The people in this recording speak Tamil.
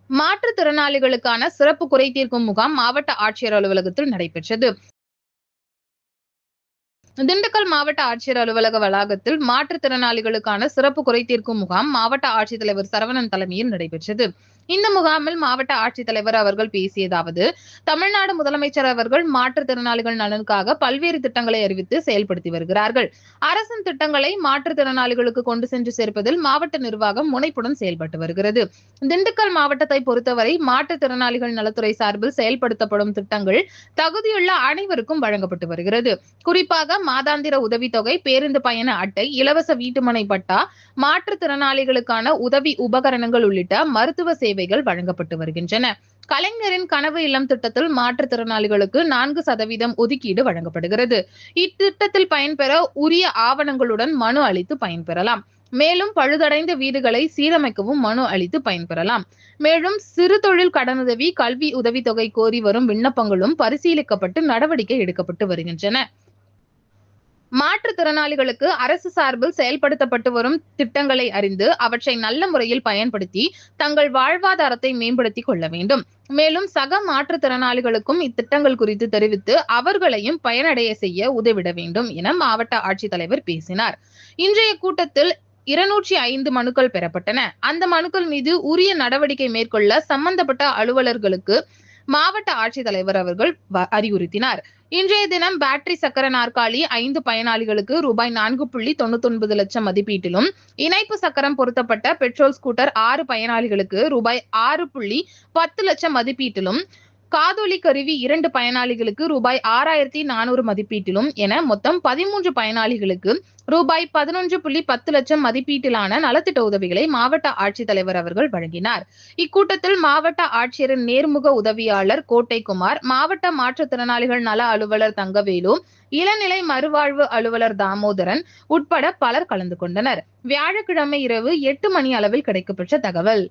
மாற்றுத்திறனாளிகளுக்கான சிறப்பு குறை தீர்க்கும் முகாம் மாவட்ட ஆட்சியர் அலுவலகத்தில் நடைபெற்றது. திண்டுக்கல் மாவட்ட ஆட்சியர் அலுவலக வளாகத்தில் மாற்றுத்திறனாளிகளுக்கான சிறப்பு குறை தீர்க்கும் முகாம் மாவட்ட ஆட்சித்தலைவர் சரவணன் தலைமையில் நடைபெற்றது. இந்த முகாமில் மாவட்ட ஆட்சித்தலைவர் அவர்கள் பேசியதாவது, தமிழ்நாடு முதலமைச்சர் அவர்கள் மாற்றுத்திறனாளிகள் நலனுக்காக பல்வேறு திட்டங்களை அறிவித்து செயல்படுத்தி வருகிறார்கள். அரசின் திட்டங்களை மாற்றுத்திறனாளிகளுக்கு கொண்டு சென்று சேர்ப்பதில் மாவட்ட நிர்வாகம் முனைப்புடன் செயல்பட்டு வருகிறது. திண்டுக்கல் மாவட்டத்தை பொறுத்தவரை மாற்றுத்திறனாளிகள் நலத்துறை சார்பில் செயல்படுத்தப்படும் திட்டங்கள் தகுதியுள்ள அனைவருக்கும் வழங்கப்பட்டு வருகிறது. குறிப்பாக மாதாந்திர உதவித்தொகை, பேருந்து பயண அட்டை, இலவச வீட்டுமனை பட்டா, மாற்றுத்திறனாளிகளுக்கான உதவி உபகரணங்கள் உள்ளிட்ட மருத்துவ சேவைகள் வழங்கப்பட்டு வருகின்றன. கலைஞரின் கனவு இல்லம் திட்டத்தில் மாற்றுத்திறனாளிகளுக்கு 4% ஒதுக்கீடு வழங்கப்படுகிறது. இத்திட்டத்தில் பயன்பெற உரிய ஆவணங்களுடன் மனு அளித்து பயன்பெறலாம். மேலும் பழுதடைந்த வீடுகளை சீரமைக்கவும் மனு அளித்து பயன்பெறலாம். மேலும் சிறு தொழில் கடனுதவி, கல்வி உதவித்தொகை கோரி வரும் விண்ணப்பங்களும் பரிசீலிக்கப்பட்டு நடவடிக்கை எடுக்கப்பட்டு வருகின்றன. மாற்றுத்திறனாளிகளுக்கு அரசு சார்பில் செயல்படுத்தப்பட்டு வரும் திட்டங்களை அறிந்து அவற்றை நல்ல முறையில் பயன்படுத்தி தங்கள் வாழ்வாதாரத்தை மேம்படுத்திக் கொள்ள வேண்டும். மேலும் சக மாற்றுத்திறனாளிகளுக்கும் இத்திட்டங்கள் குறித்து தெரிவித்து அவர்களையும் பயனடைய செய்ய உதவிட வேண்டும் என மாவட்ட ஆட்சித்தலைவர் பேசினார். இன்றைய கூட்டத்தில் 205 மனுக்கள் பெறப்பட்டன. அந்த மனுக்கள் மீது உரிய நடவடிக்கை மேற்கொள்ள சம்பந்தப்பட்ட அலுவலர்களுக்கு மாவட்ட ஆட்சித்தலைவர் அவர்கள் அறிவுறுத்தினார். இன்றைய தினம் பேட்டரி சக்கர நாற்காலி 5 பயனாளிகளுக்கு ரூபாய் 4.99 லட்சம் மதிப்பீட்டிலும், இணைப்பு சக்கரம் பொருத்தப்பட்ட பெட்ரோல் ஸ்கூட்டர் 6 பயனாளிகளுக்கு ரூபாய் 6.10 லட்சம் மதிப்பீட்டிலும், காதொலி கருவி 2 பயனாளிகளுக்கு ரூபாய் 6,400 மதிப்பீட்டிலும் என மொத்தம் 13 பயனாளிகளுக்கு ரூபாய் 11.10 லட்சம் மதிப்பீட்டிலான நலத்திட்ட உதவிகளை மாவட்ட ஆட்சித்தலைவர் அவர்கள் வழங்கினார். இக்கூட்டத்தில் மாவட்ட ஆட்சியரின் நேர்முக உதவியாளர் கோட்டைக்குமார், மாவட்ட மாற்றுத்திறனாளிகள் நல அலுவலர் தங்கவேலு, இளநிலை மறுவாழ்வு அலுவலர் தாமோதரன் உட்பட பலர் கலந்து கொண்டனர். வியாழக்கிழமை இரவு 8 மணி அளவில் கிடைக்கப்பெற்ற தகவல்.